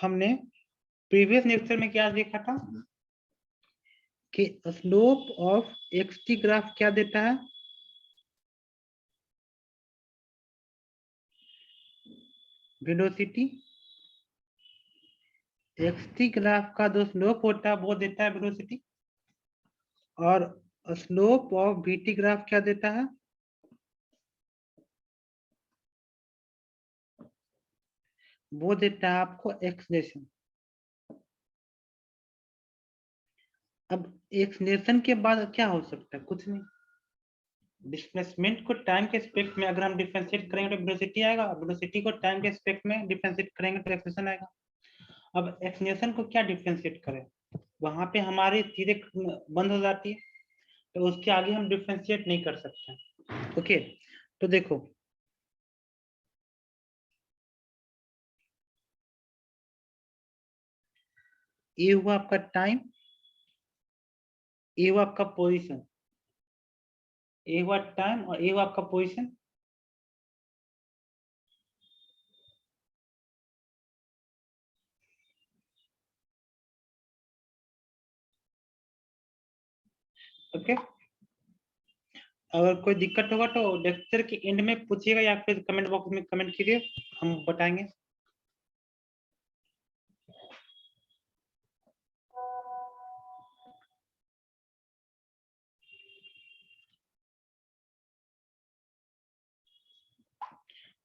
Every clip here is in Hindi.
हमने प्रीवियस लेक्चर में क्या देखा था कि स्लोप ऑफ एक्सटी ग्राफ क्या देता है, वेलोसिटी। एक्सटी ग्राफ का जो स्लोप होता है वो देता है वेलोसिटी, और स्लोप ऑफ वीटी ग्राफ क्या देता है, वो देता है आपको एक्सलेशन। अब एक्सलेशन के बाद क्या हो सकता है, कुछ नहीं। डिस्प्लेसमेंट को टाइम के एस्पेक्ट में अगर हम डिफरेंशिएट करेंगे तो वेलोसिटी आएगा, वेलोसिटी को टाइम के एस्पेक्ट में डिफरेंशिएट करेंगे तो एक्सलेशन आएगा। अब एक्सलेशन को क्या डिफरेंशिएट करें, वहां पे हमारी चीजें बंद हो जाती है, तो उसके आगे हम डिफरेंशिएट नहीं कर सकते। ओके, तो देखो ये हुआ आपका टाइम, ये हुआ आपका पोजीशन, ये हुआ टाइम और ये हुआ आपका पोजीशन। ओके, अगर कोई दिक्कत होगा तो लेक्चर के एंड में पूछिएगा या फिर कमेंट बॉक्स में कमेंट कीजिए, हम बताएंगे।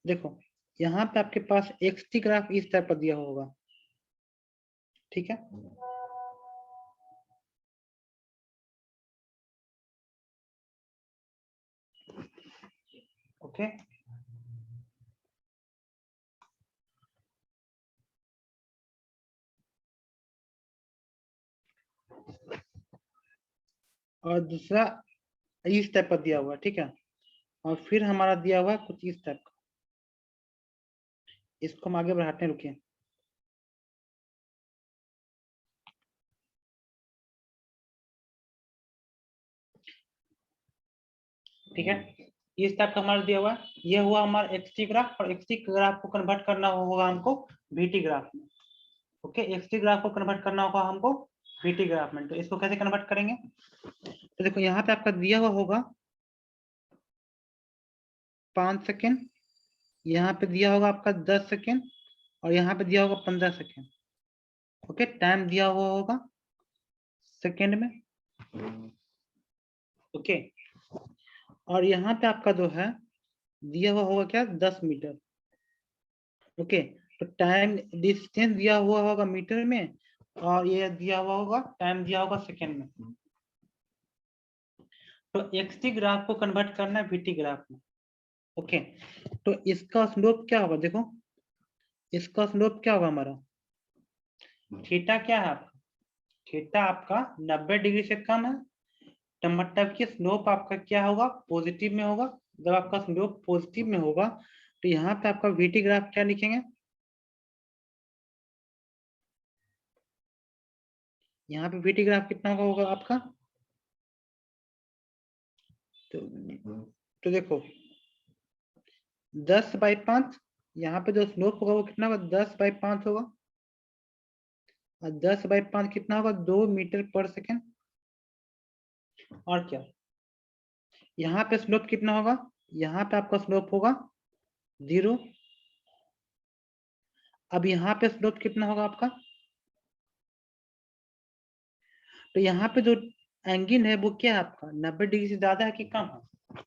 देखो यहाँ पे आपके पास एक्सटी ग्राफ इस टाइप का दिया होगा, ठीक है। ओके, और दूसरा इस टाइप का दिया हुआ है, ठीक है। और फिर हमारा दिया हुआ है कुछ इस टाइप का, इसको हम आगे बढ़ाते हैं, रुकिए। ठीक है, इस टाइप का हमारा दिया हुआ है, ये हुआ हमारा एक्सटी ग्राफ, और एक्सटी ग्राफ को कन्वर्ट करना होगा हमको वीटी ग्राफ में। ओके, एक्सटी ग्राफ को कन्वर्ट करना होगा हमको वीटी ग्राफ में, तो इसको कैसे कन्वर्ट करेंगे, तो देखो यहाँ पे आपका दिया हुआ होगा 5 सेकेंड, यहाँ पे दिया होगा आपका 10 सेकेंड, और यहाँ पे दिया होगा 15 सेकेंड। ओके, टाइम दिया हुआ होगा सेकेंड में। ओके, और यहाँ पे आपका जो है दिया हुआ होगा क्या, 10 मीटर। ओके, तो टाइम डिस्टेंस दिया हुआ होगा मीटर में, और ये दिया हुआ होगा टाइम दिया होगा सेकेंड में। तो एक्सटी ग्राफ को कन्वर्ट करना है वीटी ग्राफ में। ओके, तो इसका स्लोप क्या होगा, देखो इसका स्लोप क्या होगा हमारा, थीटा क्या है आपका, थीटा आपका 90 डिग्री से कम है, तो मतलब कि स्लोप आपका क्या होगा, पॉजिटिव में होगा। जब आपका स्लोप पॉजिटिव में होगा तो यहाँ पे आपका वीटी ग्राफ क्या लिखेंगे, यहाँ पे वीटी ग्राफ कितना होगा आपका, तो देखो 10/5, यहाँ पे जो स्लोप होगा वो कितना होगा, 10/5 होगा, और 10/5 कितना होगा, 2 मीटर पर सेकेंड। और क्या, यहाँ पे स्लोप कितना होगा, यहाँ पे आपका स्लोप होगा 0। अब यहाँ पे स्लोप कितना होगा आपका, तो यहाँ पे जो एंगल है वो क्या है आपका, 90 डिग्री से ज्यादा है कि कम है,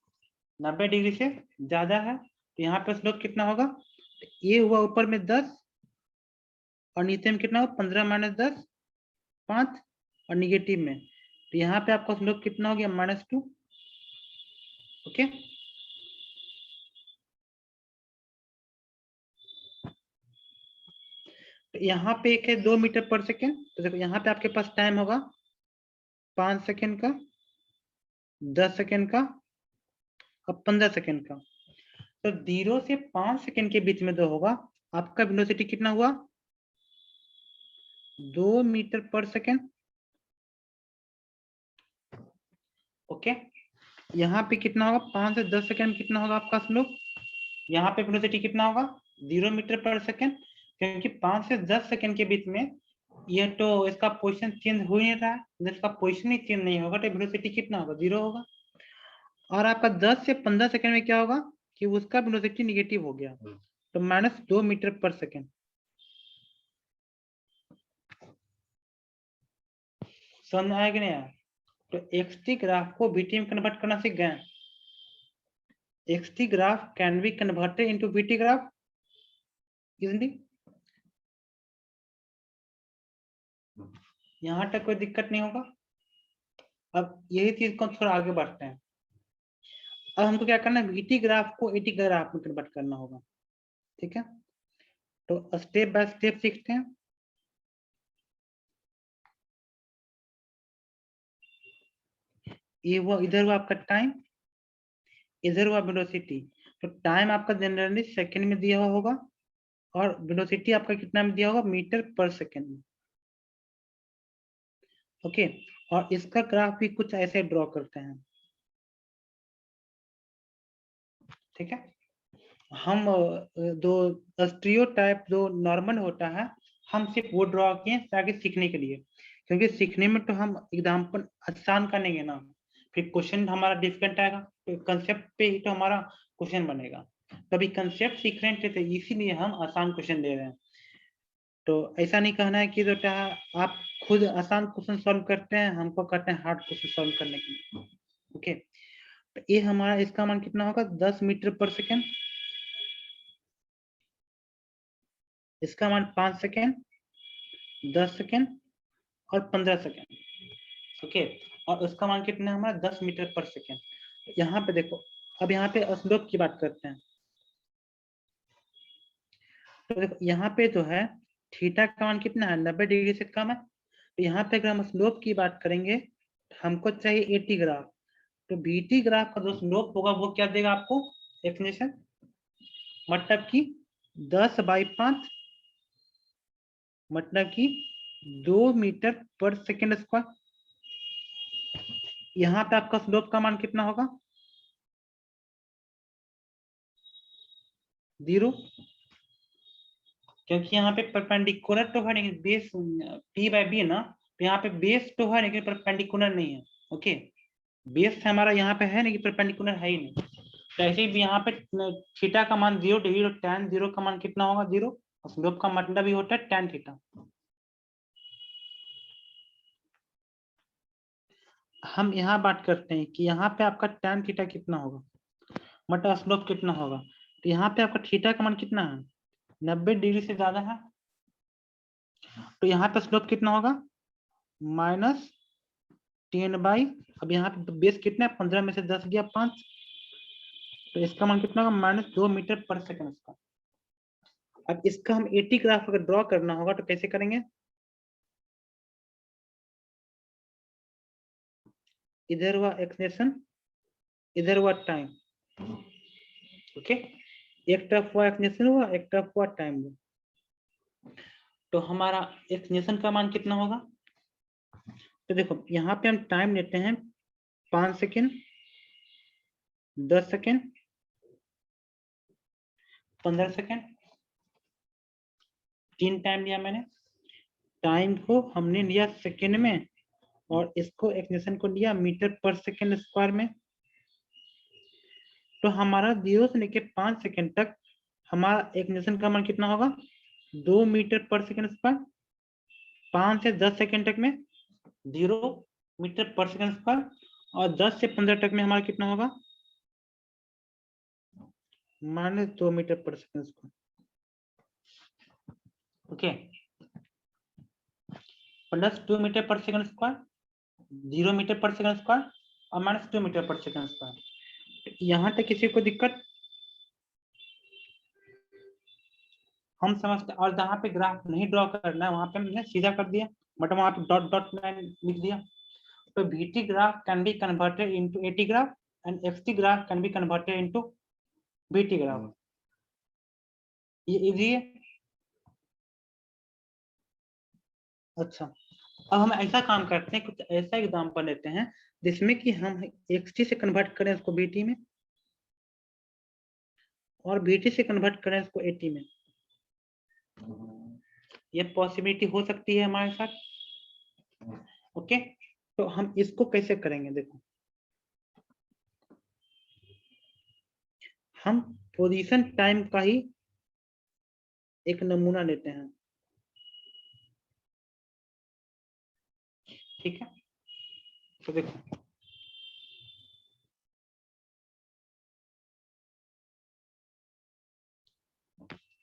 90 डिग्री से ज्यादा है, तो यहाँ पे स्लोप कितना होगा, तो ये हुआ ऊपर में 10, और नीचे में कितना होगा, 15 - 10 5, और निगेटिव में, तो यहाँ पे आपका स्लोप कितना हो गया, -2। ओके, तो यहाँ पे एक है 2 मीटर पर सेकेंड, तो देखो यहाँ पे आपके पास टाइम होगा 5 सेकेंड का, 10 सेकेंड का, और 15 सेकेंड का। तो 0 से 5 सेकेंड के बीच में जो होगा आपका वेलोसिटी कितना हुआ, 2 मीटर पर सेकेंड। ओके, यहाँ पे कितना होगा, 5 से 10 सेकेंड कितना होगा आपका स्लोप, यहाँ पे वेलोसिटी कितना होगा, 0 मीटर पर सेकेंड। क्योंकि 5 से 10 सेकंड के बीच में ये तो इसका पोजीशन चेंज हो ही नहीं रहा है, जब इसका पोजीशन ही चेंज नहीं होगा तो वेलोसिटी कितना होगा, 0 होगा। और आपका 10 से 15 सेकंड में क्या होगा कि उसका वेलोसिटी नेगेटिव हो गया, तो -2 मीटर पर सेकंड। समझ आया कि नहीं आया? तो xt ग्राफ को vt में कन्वर्ट करना सीख गए। xt graph can be converted into vt graph, isn't it? यहाँ तक कोई दिक्कत नहीं होगा। अब यही चीज को थोड़ा आगे बढ़ते हैं। अब हमको क्या करना है, vt ग्राफ को at ग्राफ में कन्वर्ट करना होगा, ठीक है? तो स्टेप बाय स्टेप सीखते हैं। ये वो इधर हुआ आपका टाइम, इधर हुआ वेलोसिटी। तो टाइम आपका जनरली सेकंड में दिया हुआ होगा और वेलोसिटी आपका कितना में दिया होगा, मीटर पर सेकंड में। ओके, और इसका ग्राफ भी कुछ ऐसे ड्रॉ करते हैं, ठीक है? हम दो स्टीरियोटाइप जो नॉर्मल होता है, हम सिर्फ वो ड्रॉ किए ताकि सीखने के लिए, क्योंकि सीखने में तो हम एग्जाम्पल आसान करेंगे ना, फिर क्वेश्चन हमारा डिफिकल्ट आएगा, तो कंसेप्ट पे ही तो हमारा क्वेश्चन बनेगा। तभी कंसेप्ट सीख रहे थे, इसीलिए हम आसान क्वेश्चन दे रहे हैं। तो ऐसा नहीं कहना है कि बेटा आप खुद आसान क्वेश्चन सॉल्व करते हैं, हमको कहते हैं हार्ड क्वेश्चन सॉल्व करने के लिए। ओके, तो ये हमारा इसका मान कितना होगा, 10 मीटर पर सेकेंड। इसका मान 5 सेकेंड, 10 सेकेंड और 15 सेकेंड। ओके, और उसका मान कितना है हमारा, 10 मीटर पर सेकेंड। यहाँ पे देखो, अब यहाँ पे स्लोप की बात करते हैं। तो देखो यहाँ पे जो है थीटा का मान कितना है, 90 डिग्री से कम है। तो यहाँ पे अगर हम स्लोप की बात करेंगे, हमको चाहिए 80 ग्राफ। तो बीटी ग्राफ का जो स्लोप होगा वो क्या देगा आपको, एक्सप्लेनेशन, मतलब कि 10/5, मतलब कि 2 मीटर पर सेकेंड स्क्वायर। यहाँ पे आपका स्लोप का मान कितना होगा, 0, क्योंकि यहाँ पे परपेंडिकुलर तो है लेकिन बेस p/b है ना, तो यहाँ पे बेस तो है लेकिन परपेंडिकुलर नहीं है। ओके, बेस हमारा यहाँ पे है लेकिन परपेंडिकुलर है ही नहीं। तो ऐसे ही यहाँ पे थीटा का मान 0 डिग्री और tan 0 का मान कितना होगा, 0। स्लोप का मतलब ही होता है tan थीटा। हम यहाँ बात करते हैं कि यहाँ पे आपका tan थीटा कितना होगा, मतलब स्लोप कितना होगा। तो यहाँ पे आपका थीटा का मान कितना है, 90 डिग्री से ज्यादा है। तो यहाँ पे स्लोप कितना होगा, -10/, अब यहाँ पे बेस कितना है, 15 में से 10 गया 5, तो इसका मान कितना होगा, -2 मीटर पर सेकेंड इसका। अब इसका हम 80 ग्राफ अगर ड्रॉ करना होगा तो कैसे करेंगे, इधर हुआ एक्सप्रेशन, इधर हुआ टाइम। ओके, एक तरफ हुआ एक्सप्रेशन हुआ, एक तरफ हुआ टाइम हुआ। तो हमारा एक्सप्रेशन का मान कितना होगा, तो देखो यहाँ पे हम टाइम लेते हैं 5 सेकेंड, 10 सेकेंड, 15 सेकेंड, 3 टाइम लिया मैंने। टाइम को हमने लिया सेकेंड में और इसको एक्सप्रेशन को लिया मीटर पर सेकेंड स्क्वायर में। तो हमारा 0 से लेके 5 सेकेंड तक हमारा एक्सप्रेशन का मान कितना होगा, 2 मीटर पर सेकेंड स्क्वायर। 5 से 10 सेकेंड तक में 0 मीटर पर सेकेंड स्क्वायर, और 10 से 15 तक में हमारा कितना होगा, -2 मीटर पर सेकेंड स्क्वायर। ओके, +2 मीटर पर सेकेंड स्क्वायर, 0 मीटर पर सेकेंड स्क्वायर और -2 मीटर पर सेकेंड स्क्वायर। यहाँ तक किसी को दिक्कत, हम समझते। और जहाँ पे ग्राफ नहीं ड्रॉ करना है वहां पे हमने सीधा कर दिया, बट वहां पे डॉट डॉट लाइन लिख दिया। तो vt graph can be converted into at graph and xt graph can be converted into vt graph. ये इजी है। अच्छा, अब हम ऐसा काम करते हैं, कुछ ऐसा एग्जांपल लेते हैं जिसमें कि हम xt से कन्वर्ट करें इसको vt में और vt से कन्वर्ट करें इसको at में। ये पॉसिबिलिटी हो सकती है हमारे साथ। ओके, तो हम इसको कैसे करेंगे, देखो हम पोजीशन टाइम का ही एक नमूना लेते हैं, ठीक है। तो देखो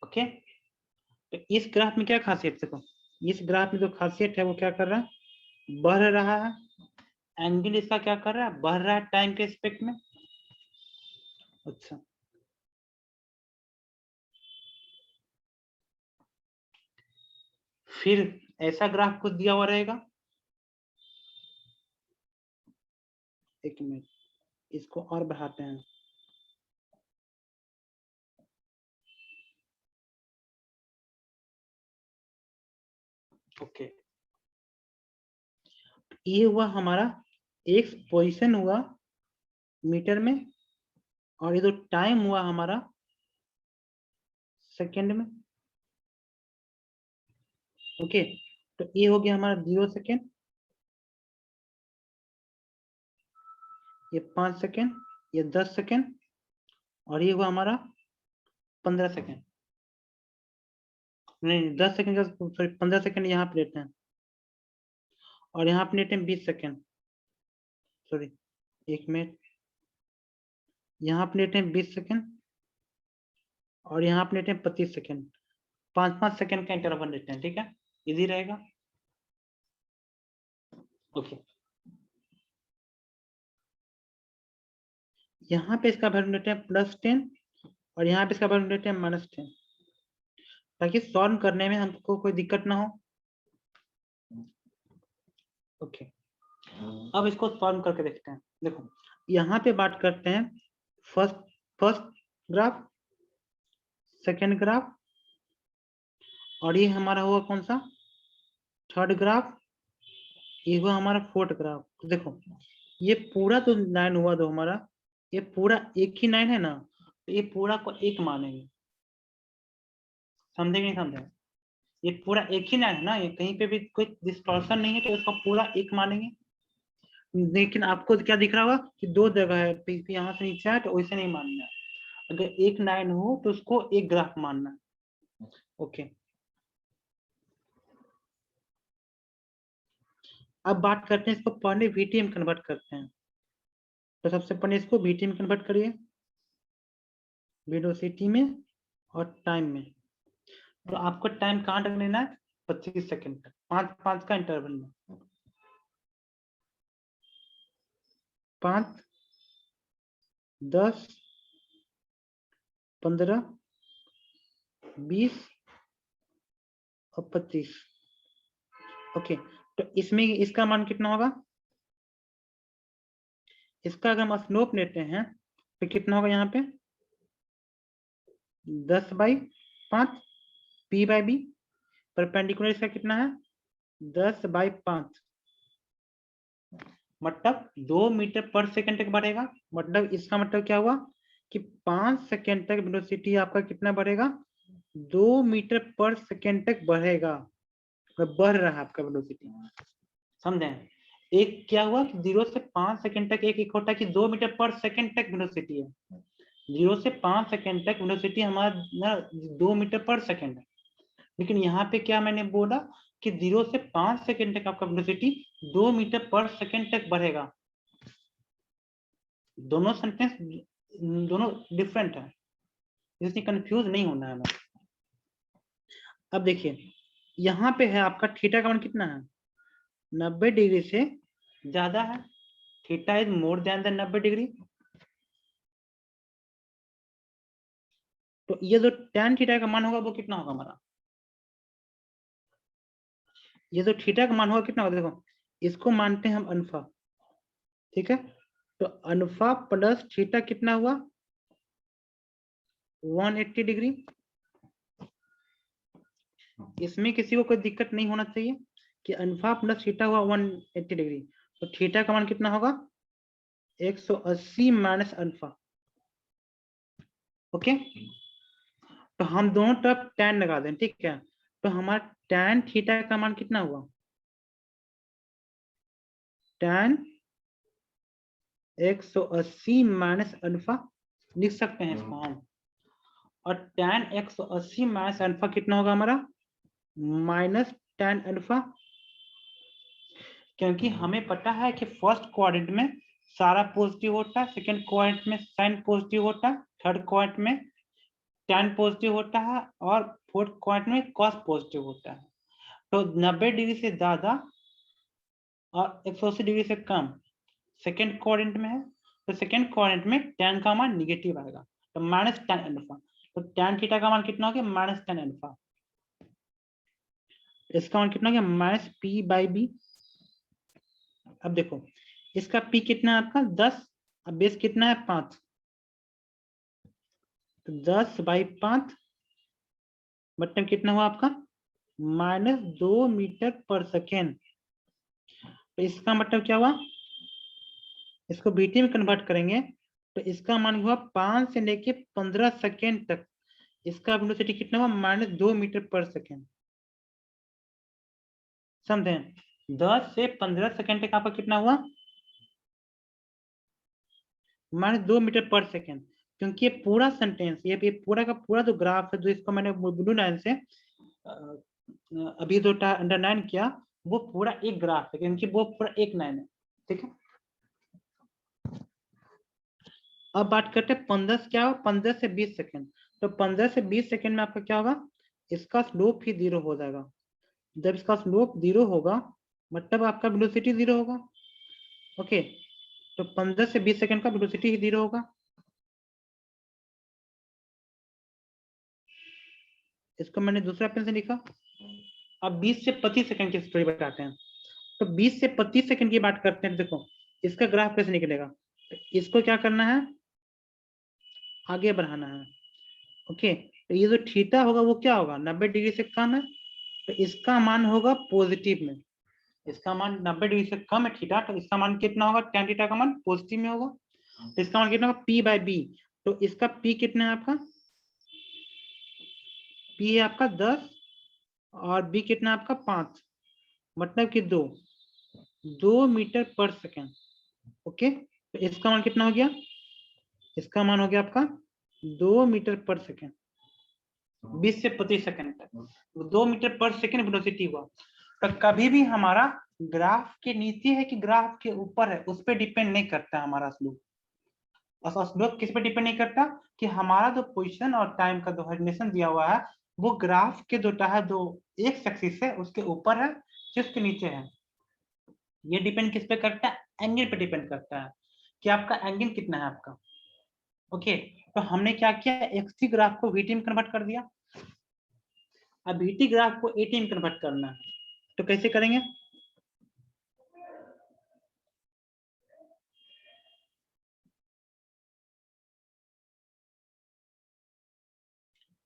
ओके, तो इस ग्राफ में क्या खासियत, देखो इस ग्राफ में जो खासियत है वो क्या कर रहा है, बढ़ रहा है। एंगल इसका क्या कर रहा है, बढ़ रहा है टाइम के रिस्पेक्ट में। अच्छा, फिर ऐसा ग्राफ कुछ दिया हुआ रहेगा, एक मिनट इसको और बढ़ाते हैं। ओके, ये हुआ हमारा एक पोजीशन हुआ मीटर में, और ये जो टाइम हुआ हमारा सेकंड में। ओके, तो ये हो गया हमारा 0 सेकंड, ये 5 सेकंड, ये 10 सेकंड, और ये हुआ हमारा 15 सेकंड, नहीं 10 सेकंड का, सॉरी 15 सेकंड यहाँ पे लेते हैं, और यहाँ पे लेते हैं 20 सेकंड, सॉरी एक मिनट, यहाँ पे लेते हैं 20 सेकंड, और यहाँ पे लेते हैं 25 सेकंड, 5-5 सेकंड का इंटरवल लेते हैं, ठीक है, इजी रहेगा। ओके, यहाँ पे इसका वैल्यू लेते हैं +10, और यहाँ पे इसका वैल्यू लेते हैं -10, ताकि सॉल्व करने में हमको कोई दिक्कत ना हो। ओके, अब इसको सॉल्व करके देखते हैं। देखो यहाँ पे बात करते हैं फर्स्ट ग्राफ, सेकंड ग्राफ, और ये हमारा हुआ कौन सा, थर्ड ग्राफ, ये हुआ हमारा फोर्थ ग्राफ। तो देखो ये पूरा तो लाइन हुआ तो हमारा, ये पूरा एक ही लाइन है ना, तो ये पूरा को एक मानेंगे, समझे नहीं समझे, ये पूरा एक ही लाइन है ना, ये कहीं पे भी कोई डिस्टॉर्शन नहीं है, तो इसको पूरा एक मानेंगे। लेकिन आपको क्या दिख रहा होगा कि दो जगह है, यहाँ से नीचे है, तो वैसे नहीं मानना है। अगर एक लाइन हो तो उसको एक ग्राफ मानना है। ओके, अब बात करते हैं, इसको पहले वीटीएम कन्वर्ट करते हैं। तो सबसे पहले इसको वीटीएम कन्वर्ट करिए, वेलोसिटी में और टाइम में। तो आपको टाइम कहाँ तक लेना है, 25 सेकंड तक, 5-5 का इंटरवल में, 5, 10, 15, 20 और 25। ओके, तो इसमें इसका मान कितना होगा, इसका अगर हम स्लोप लेते हैं तो कितना होगा, यहाँ पे 10/5 p/b, परपेंडिकुलर इसका कितना है 10/5, मतलब 2 मीटर पर सेकंड तक बढ़ेगा। मतलब इसका मतलब क्या हुआ कि 5 सेकंड तक वेलोसिटी आपका कितना बढ़ेगा, 2 मीटर पर सेकंड तक बढ़ेगा, बढ़ रहा है आपका वेलोसिटी, समझे। एक क्या हुआ कि 0 से 5 सेकंड तक एक होता है कि 2 मीटर पर सेकंड तक वेलोसिटी है, 0 से 5 सेकंड तक वेलोसिटी हमारा 2 मीटर पर सेकंड है। लेकिन यहाँ पे क्या मैंने बोला कि 0 से 5 सेकंड तक आपका वेलोसिटी 2 मीटर पर सेकंड तक बढ़ेगा। दोनों सेंटेंस दोनों डिफरेंट है, इसलिए कंफ्यूज नहीं होना है हमें। अब देखिए यहाँ पे है आपका थीटा का मान कितना है, 90 डिग्री से ज्यादा है, theta is more than 90 degree. तो ये जो tan थीटा का मान होगा वो कितना होगा हमारा, ये जो थीटा का मान होगा कितना होगा, देखो इसको मानते हैं हम अल्फा, ठीक है। तो अल्फा प्लस थीटा कितना हुआ, 180 डिग्री। इसमें किसी को कोई दिक्कत नहीं होना चाहिए कि अल्फा प्लस थीटा हुआ 180 डिग्री, तो थीटा का मान कितना होगा 180 माइनस अल्फा। ओके, तो हम दोनों तरफ tan लगा दें, ठीक है। तो हमारा tan थीटा का मान कितना हुआ, tan 180 माइनस अल्फा लिख सकते हैं इसको हम। और tan 180 माइनस अल्फा कितना होगा हमारा, माइनस tan अल्फा, क्योंकि हमें पता है कि फर्स्ट क्वाड्रेंट में सारा पॉजिटिव होता है, सेकंड क्वाड्रेंट में साइन पॉजिटिव होता है, थर्ड क्वाड्रेंट में tan पॉजिटिव होता है, और फोर्थ क्वाड्रेंट में cos पॉजिटिव होता है। तो 90 डिग्री से ज्यादा और 180 डिग्री से कम सेकंड क्वाड्रेंट में है, तो सेकंड क्वाड्रेंट में tan का मान निगेटिव आएगा, तो माइनस tan अल्फा। तो tan थीटा का मान कितना हो गया, माइनस tan अल्फा। इसका मान कितना हो गया, माइनस p/b। अब देखो इसका p कितना है आपका 10, अब बेस कितना है 5, तो 10/5 मतलब कितना हुआ आपका, -2 मीटर पर सेकेंड। तो इसका मतलब क्या हुआ, इसको बीटी में कन्वर्ट करेंगे तो इसका मान हुआ 5 से लेके 15 सेकेंड तक, इसका वेलोसिटी कितना हुआ, -2 मीटर पर सेकेंड। समझे, 10 से 15 सेकेंड तक आपका कितना हुआ, -2 मीटर पर सेकेंड। क्योंकि ये पूरा सेंटेंस, ये पूरा का पूरा जो ग्राफ है, जो इसको मैंने ब्लू लाइन से अभी जो अंडरलाइन किया, वो पूरा एक ग्राफ है, क्योंकि वो पूरा एक लाइन है, ठीक है। अब बात करते हैं 15 से क्या होगा, 15 से 20 सेकेंड। तो 15 से 20 सेकेंड में आपका क्या होगा, इसका स्लोप ही 0 हो जाएगा। जब इसका स्लोप 0 होगा मतलब आपका वेलोसिटी 0 होगा। ओके, तो 15 से 20 सेकेंड का वेलोसिटी ही 0 होगा। इसको मैंने दूसरा पेन से लिखा। अब 20 से 25 सेकंड की स्टोरी बताते हैं। तो 20 से 25 सेकंड की बात करते हैं। देखो इसका ग्राफ कैसे निकलेगा, तो इसको क्या करना है, आगे बढ़ाना है। ओके, तो ये जो थीटा होगा वो क्या होगा, 90 डिग्री से कम है, तो इसका मान होगा पॉजिटिव में। इसका मान 90 डिग्री से कम है थीटा, तो इसका मान कितना होगा, tan थीटा का मान पॉजिटिव में होगा। तो इसका मान कितना होगा, p/b। तो इसका p कितना है आपका, p है आपका 10 और b कितना है आपका 5, मतलब कि 2 मीटर पर सेकेंड। ओके, तो इसका मान कितना हो गया, इसका मान हो गया आपका 2 मीटर पर सेकेंड। 20 से 25 सेकेंड तक 2 मीटर पर सेकेंड वेलोसिटी हुआ। तो कभी भी हमारा ग्राफ की नीति है कि ग्राफ के ऊपर है, उस पर डिपेंड नहीं करता हमारा स्लोप। और स्लोप किस पे डिपेंड नहीं करता, कि हमारा जो पोजीशन और टाइम का जो रिलेशन दिया हुआ है, वो ग्राफ के जो है जो एक्स एक्सिस है उसके ऊपर है कि उसके नीचे है। ये डिपेंड किस पे करता है, एंगल पे डिपेंड करता है कि आपका एंगल कितना है आपका। ओके, तो हमने क्या किया, एक्स ग्राफ को वीटी में कन्वर्ट कर दिया। अब वीटी ग्राफ को एटी में कन्वर्ट करना है, तो कैसे करेंगे,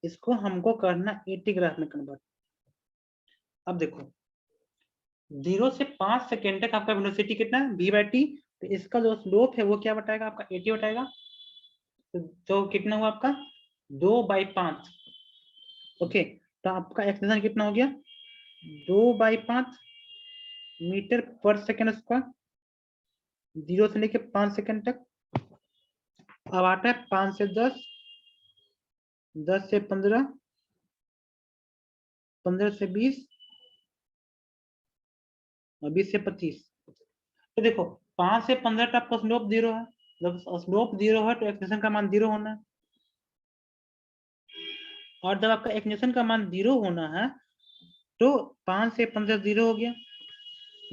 इसको हमको करना एटी ग्राफ में कन्वर्ट। अब देखो 0 से 5 सेकेंड तक आपका वेलोसिटी कितना है, v/t। तो इसका जो स्लोप है वो क्या बताएगा आपका, 80 बताएगा। तो कितना हुआ आपका 2/5। ओके, तो आपका एक्सटेंशन कितना हो गया, 2/5 मीटर पर सेकेंड स्क्वायर, 0 से लेके 5 सेकेंड तक। अब आता है 5 से 10, 10 से 15, 15 से 20 और 20 से 25। तो देखो 5 से 15 तक आपका स्लोप 0 है, जब स्लोप 0 है तो एक्सटेंशन का मान 0 होना है। और जब आपका एक्सटेंशन का मान 0 होना है तो 5 से 15 0 हो गया।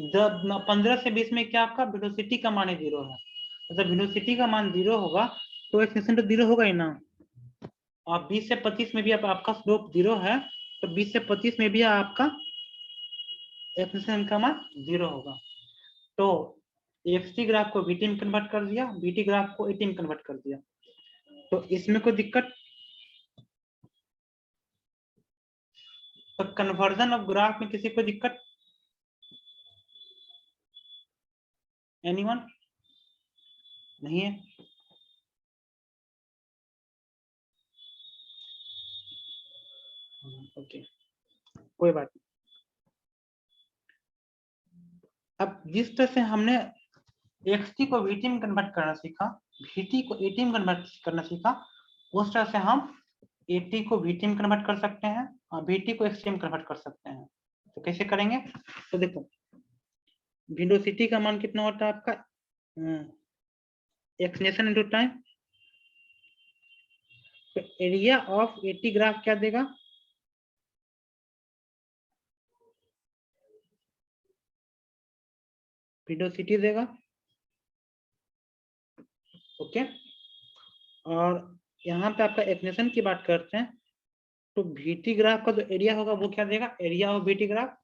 जब 15 से 20 में क्या आपका वेलोसिटी का मान 0 है, तो जब वेलोसिटी का मान 0 होगा तो एक्सटेंशन तो 0 होगा ही ना। और 20 से 25 में भी आपका स्लोप 0 है, तो 20 से 25 में भी आपका एक्सटेंशन का मान 0 होगा। तो एक्सटी ग्राफ को बीटी में कन्वर्ट कर दिया, बीटी ग्राफ को एटी में कन्वर्ट कर दिया। तो इसमें कोई दिक्कत, तो कन्वर्जन ऑफ ग्राफ में किसी को दिक्कत, एनीवन, नहीं है। ओके, कोई बात नहीं। अब जिस तरह से हमने xt को vt में कन्वर्ट करना सीखा, vt को at में कन्वर्ट करना सीखा, उस तरह से हम at को vt में कन्वर्ट कर सकते हैं और vt को xt में कन्वर्ट कर सकते हैं। तो कैसे करेंगे? तो देखो, वेलोसिटी का मान कितना होता है आपका, एक्सलेशन इनटू टाइम। तो एरिया ऑफ एटी ग्राफ क्या देगा? वेलोसिटी देगा। ओके, और यहाँ पे आपका एक्सलेशन की बात करते हैं, तो वीटी ग्राफ का जो एरिया होगा वो क्या देगा? Area of VT graph,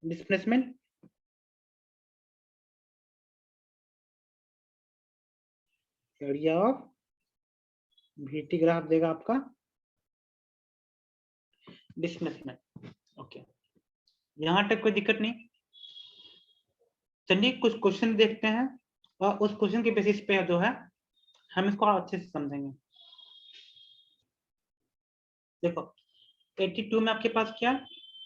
displacement, area of VT graph देगा आपका डिस्प्लेसमेंट। ओके, यहाँ तक कोई दिक्कत नहीं। चलिए कुछ क्वेश्चन देखते हैं और उस क्वेश्चन के बेसिस पे जो है हम इसको अच्छे से समझेंगे। देखो 82 में आपके पास क्या,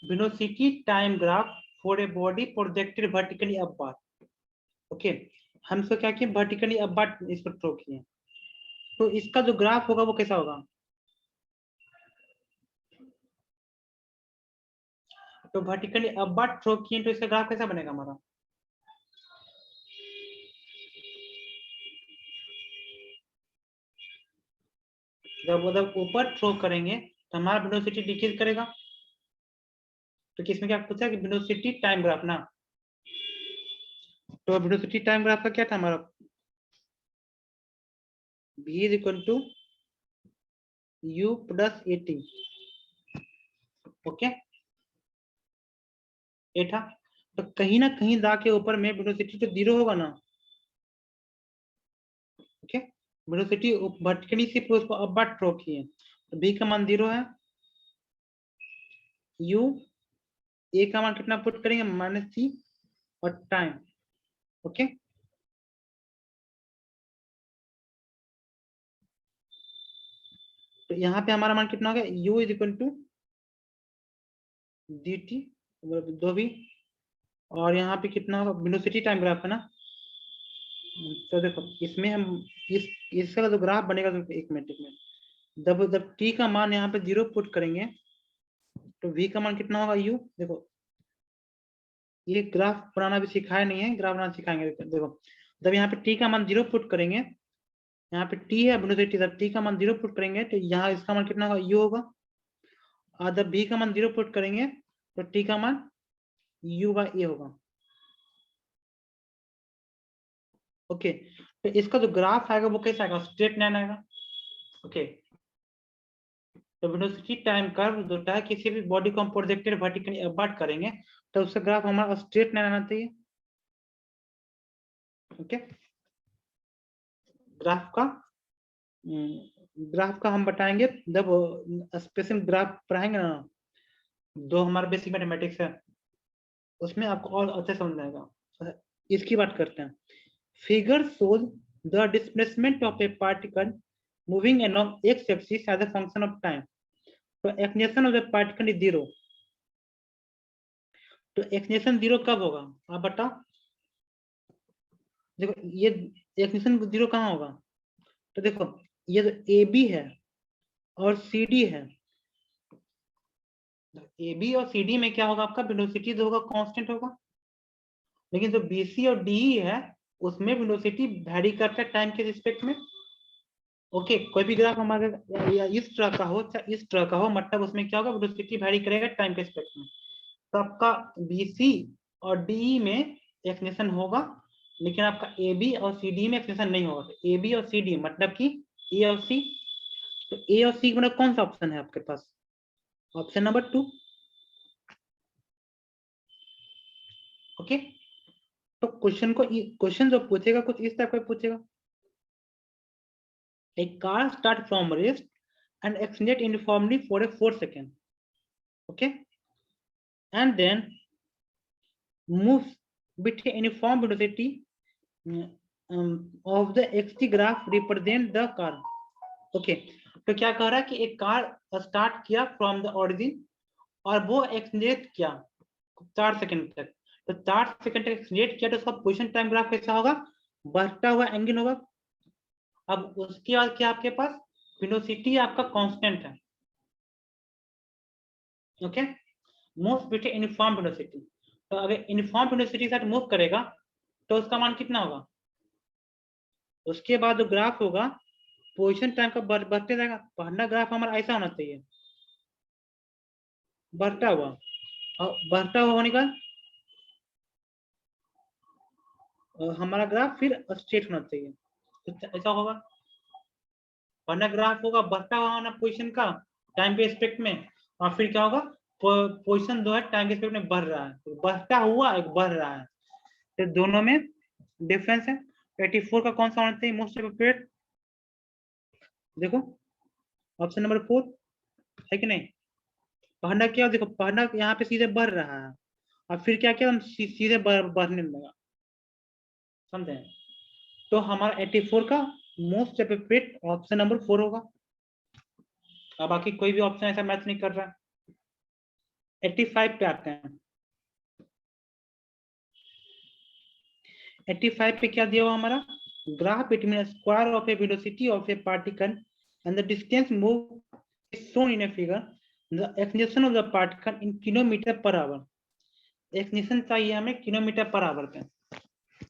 velocity time graph for a body projected vertically upward. Okay, हम इसको क्या किए, वर्टिकली अपवर्ड इस पर थ्रो किए, तो इसका जो ग्राफ होगा वो कैसा होगा? तो वर्टिकली अपवर्ड थ्रो किए तो इसका ग्राफ कैसा बनेगा हमारा? जब मतलब ऊपर थ्रो करेंगे तो हमारा वेलोसिटी डिक्रीज करेगा। तो किसमें क्या पूछा कि वेलोसिटी टाइम ग्राफ ना, तो वेलोसिटी टाइम ग्राफ का क्या था हमारा? v is equal to u plus at। Okay, ये था। तो कहीं ना कहीं जाके ऊपर में वेलोसिटी तो जीरो होगा ना। ओके, वेलोसिटी वर्टिकली से उसको अपवर्ड थ्रो किए तो v का मान 0 है, u a का मान कितना पुट करेंगे? -c, और टाइम। ओके, तो यहाँ पे हमारा मान कितना हो गया? u is equal to dt, दो भी, और यहाँ पे कितना होगा? वेलोसिटी टाइम ग्राफ है ना। तो देखो इसमें हम इसका जो ग्राफ बनेगा, तो एक मिनट, जब t का मान यहाँ पे 0 पुट करेंगे तो v का मान कितना होगा? u। देखो ये ग्राफ बनाना भी सिखाया नहीं है, ग्राफ बनाना सिखाएंगे। देखो जब यहाँ पे t का मान 0 पुट करेंगे, यहाँ पे t है वेलोसिटी, जब t का मान 0 पुट करेंगे तो यहाँ इसका मान कितना होगा? u होगा, और जब v का मान 0 पुट करेंगे तो t का मान u/a होगा। ओके, तो इसका जो ग्राफ आएगा वो कैसा आएगा? स्ट्रेट लाइन आएगा। ओके, तो वेलोसिटी टाइम कर्व जो है, किसी भी बॉडी को हम प्रोजेक्टेड वर्टिकली अपवर्ड करेंगे तो उसका ग्राफ हमारा स्ट्रेट लाइन आना चाहिए। ओके, ग्राफ का हम बताएंगे जब स्पेसिंग ग्राफ पढ़ाएंगे ना, जो हमारा बेसिक मैथमेटिक्स है, उसमें आपको और अच्छे समझ आएगा। इसकी बात करते हैं। Figure shows the displacement of A particle moving along x axis as a function of time। तो acceleration of the particle is 0। तो एक्सलेशन 0 कब होगा आप बताओ? देखो ये एक्सलेशन 0 कहाँ होगा? तो देखो ये जो ए बी है और सी डी है, ए बी और सी डी में क्या होगा? आपका वेलोसिटी जो होगा कांस्टेंट होगा, लेकिन जो बी सी और डी है उसमें वेलोसिटी वैरी करता है टाइम के रिस्पेक्ट में। ओके, कोई भी ग्राफ हमारे इस तरह का हो चाहे इस तरह का हो, मतलब उसमें क्या होगा? वेलोसिटी वैरी करेगा टाइम के रिस्पेक्ट में। तो आपका बी सी और डी में एक्सलेशन होगा, लेकिन आपका ए बी और सी डी में एक्सलेशन नहीं होगा। तो ए बी और सी डी मतलब कि ए और सी, तो ए और सी मतलब कौन सा ऑप्शन है आपके पास? Option number 2। ओके, तो क्वेश्चन जो पूछेगा कुछ इस टाइप का पूछेगा। A car start from rest and accelerate uniformly for a 4 second, okay, and then moves with a uniform velocity of the xt graph represent the car। okay, तो क्या कह रहा है कि एक कार स्टार्ट किया फ्रॉम द ओरिजिन और वो एक्सलेट किया 4 सेकंड तक, तो 4 सेकंड तक एक्सलेट किया तो उसका पोजीशन टाइम ग्राफ कैसा होगा, बढ़ता हुआ एंगल होगा। अब उसके बाद क्या आपके पास वेलोसिटी आपका कांस्टेंट है, okay, move with uniform velocity. तो अगर यूनिफॉर्म वेलोसिटी के साथ मूव करेगा तो उसका मान कितना होगा, उसके बाद जो ग्राफ होगा पोजीशन टाइम का बढ़ते जाएगा। पहला ग्राफ हमारा ऐसा होना चाहिए, बढ़ता हुआ, और बढ़ता हुआ होने का हमारा ग्राफ फिर स्ट्रेट होना चाहिए, तो ऐसा होगा। पहला ग्राफ होगा बढ़ता हुआ होना पोजीशन का टाइम के रिस्पेक्ट में, और फिर क्या होगा पोजीशन जो है टाइम के रिस्पेक्ट में बढ़ रहा है, तो बढ़ता हुआ एक बढ़ रहा है, तो दोनों में डिफरेंस है। 84 का कौन सा होना चाहिए मोस्ट अप्रोप्रिएट, देखो ऑप्शन नंबर 4 है कि नहीं। पहला क्या, देखो पहला यहाँ पे सीधे बढ़ रहा है और फिर क्या किया हम सीधे बढ़ने लगा, समझे। तो हमारा 84 का मोस्ट अप्रोप्रिएट ऑप्शन नंबर 4 होगा। अब बाकी कोई भी ऑप्शन ऐसा मैच नहीं कर रहा है। 85 पे आते हैं। 85 पे क्या दिया हुआ हमारा, graph between square of A velocity of A particle and the distance move is shown in a figure, the acceleration of the particle in kilometre per hour. Acceleration चाहिए हमें किलोमीटर पर आवर पे,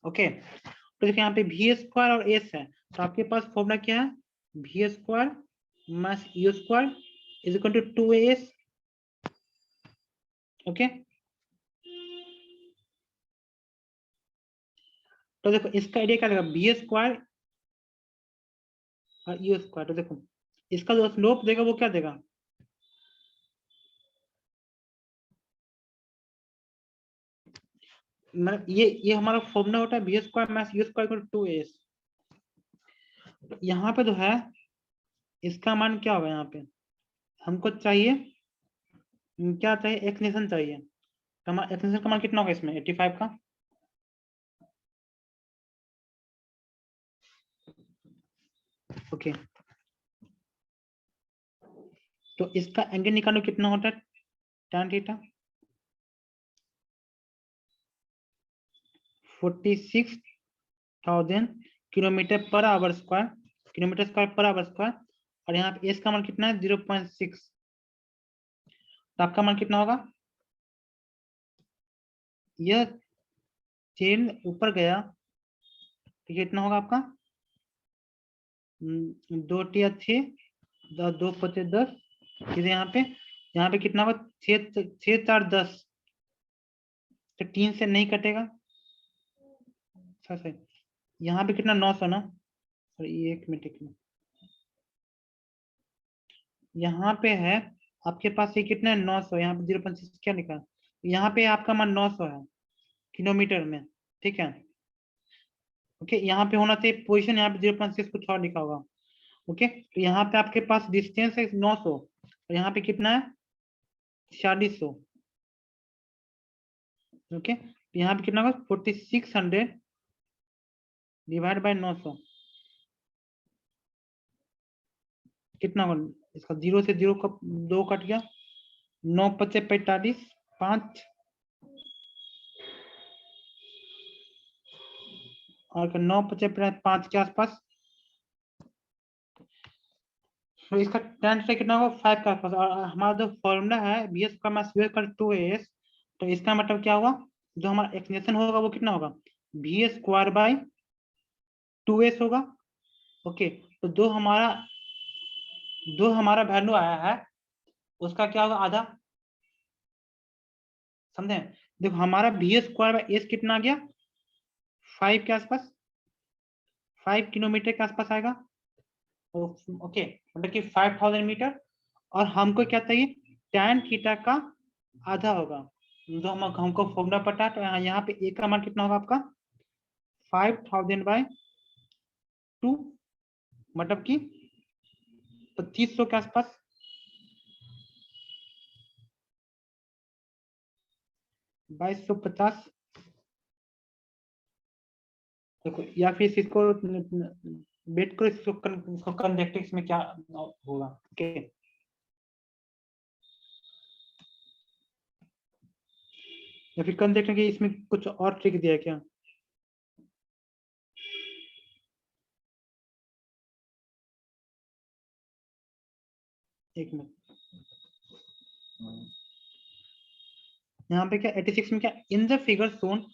ओके। तो देखिए यहाँ पे वी स्क्वायर और एस है, तो आपके पास फॉर्मूला क्या है, v square minus u square is equal to 2as, okay. तो देखो इसका आइडिया क्या लगेगा, वी स्क्वायर और यू स्क्वायर, तो देखो इसका जो स्लोप देगा वो क्या देगा, मतलब ये हमारा फॉर्मूला होता है v square minus u square equal to 2as। यहाँ पे जो है इसका मान क्या होगा, यहाँ पे हमको चाहिए क्या चाहिए, एक्सलेशन चाहिए, तो हमारा एक्सलेशन का मान कितना होगा इसमें 85 का, ओके। तो इसका एंगल निकालो कितना होता है, tan theta 46,000 kilometre per hour square, kilometre square per hour square, और यहाँ पे एस का मान कितना है 0.6, तो आपका मान कितना होगा, यह चेन ऊपर गया तो कितना होगा आपका 2 टिया 6, 2 5 10, फिर यहाँ पे कितना होगा 6 4 10, तो 3 से नहीं कटेगा, सही। यहाँ पे कितना 900 ना, सॉरी 1 मिनट, यहाँ पे है आपके पास ये कितना है 900, यहाँ पे 0.6 क्या लिखा है, यहाँ पे आपका मान 900 है किलोमीटर में, ठीक है, ओके। यहाँ पे होना चाहिए पोजीशन, यहाँ पे 0.6 कुछ और लिखा होगा, ओके। तो यहाँ पे आपके पास डिस्टेंस है 900 और यहाँ पे कितना है 4600, ओके। तो यहाँ पे कितना होगा 4600 डिवाइड बाय 900, कितना होगा इसका, 0 से 0 का 2 कट गया, 9 पचे 45 5, और 9 पचे 5 के आसपास, तो इसका tan से कितना होगा 5 के आसपास, और हमारा जो फॉर्मूला है बी एस का माइनस वी कर 2as, तो इसका मतलब क्या होगा, जो हमारा एक्सलेशन होगा वो कितना होगा वी स्क्वायर बाय 2s होगा, ओके। तो जो हमारा वैल्यू आया है उसका क्या होगा आधा, समझे। देखो हमारा वी स्क्वायर बाय एस कितना आ गया 5 के आसपास, 5 किलोमीटर के आसपास आएगा, ओके, मतलब कि 5000 मीटर, और हमको क्या चाहिए tan थीटा का आधा होगा, जो हमको फॉर्मूला पता है, तो यहाँ पे ए का मान कितना होगा आपका 5000 बाय 2, मतलब कि 2500 के आसपास, बाईस सौ पचास, देखो या फिर इसको वेट करो, इसको कल देखते हैं इसमें क्या होगा। ओके, या फिर कल देखते हैं कि इसमें कुछ और ट्रिक दिया है क्या। एक मिनट, यहाँ पे क्या 86 में क्या, in the figure shown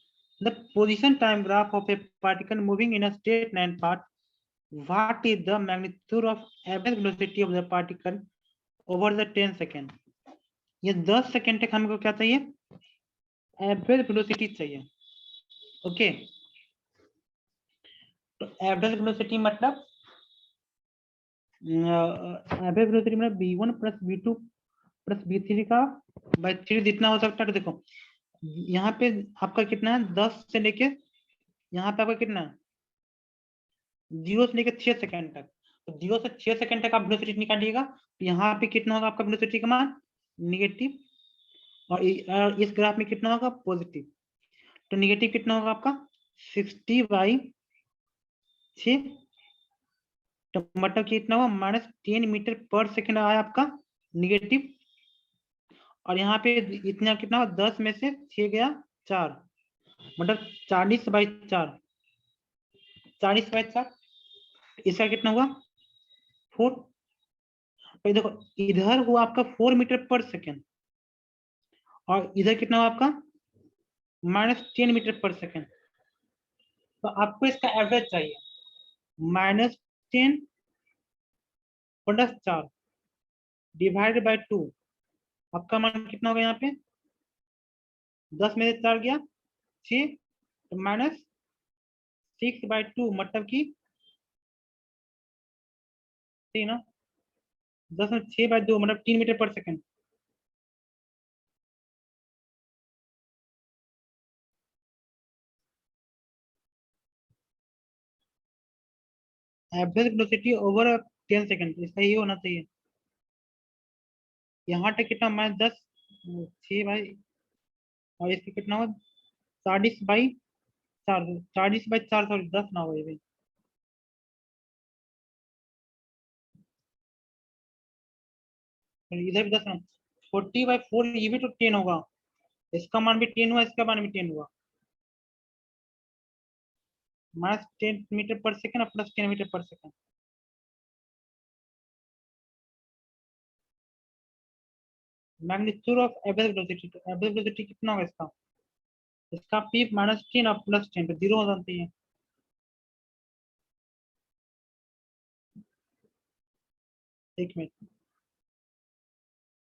the position time graph of A particle moving in a straight line path, what is the magnitude of average velocity of the particle over the 10 second. ये 10 सेकेंड तक हमको क्या चाहिए, एवरेज वेलोसिटी चाहिए। ओके, तो एवरेज वेलोसिटी मतलब एवरेज वेलोसिटी मतलब v1 plus v2 plus v3 का बाय 3 जितना हो सकता है। तो देखो यहाँ पे आपका कितना है, 10 से लेके यहाँ पे आपका कितना है, 0 से लेके 6 सेकंड तक। तो 0 से 6 सेकंड तक आप वेलोसिटी निकालिएगा, तो यहाँ पे कितना होगा आपका वेलोसिटी का मान, निगेटिव। और इस ग्राफ में कितना होगा, पॉजिटिव। तो निगेटिव कितना होगा आपका 60/6, तो मतलब कितना हुआ, -10 मीटर पर सेकंड आया आपका निगेटिव। और यहाँ पे इतना कितना हुआ, 10 में से 6 गया 4, मतलब 40/4, 40/4। इसका कितना हुआ 4। तो देखो इधर हुआ आपका 4 मीटर पर सेकंड, और इधर कितना हुआ आपका -10 मीटर पर सेकंड। तो आपको इसका एवरेज चाहिए, -10 प्लस 4 डिवाइड बाय 2। आपका मान कितना होगा यहाँ पे, 10 में से 4 गया 6, तो -6/2 मतलब कि 3 ना, 10 में 6/2 मतलब 3 मीटर पर second. Average velocity over 10 second, इसका ये होना चाहिए। यहाँ तक कितना, -10, 6 भाई, और इसका कितना हुआ 40/4, 40/4, सॉरी 10 ना हो ये भाई। और इधर भी 10 ना, 40/4 ये भी तो 10 होगा, इसका मान भी 10 हुआ, इसका मान भी 10 हुआ। -10 मीटर पर सेकंड और +10 मीटर पर second. Magnitude of average velocity, तो एवरेज वेलोसिटी कितना होगा इसका, इसका पी -10 और +10 तो 0 हो जाती है। एक मिनट,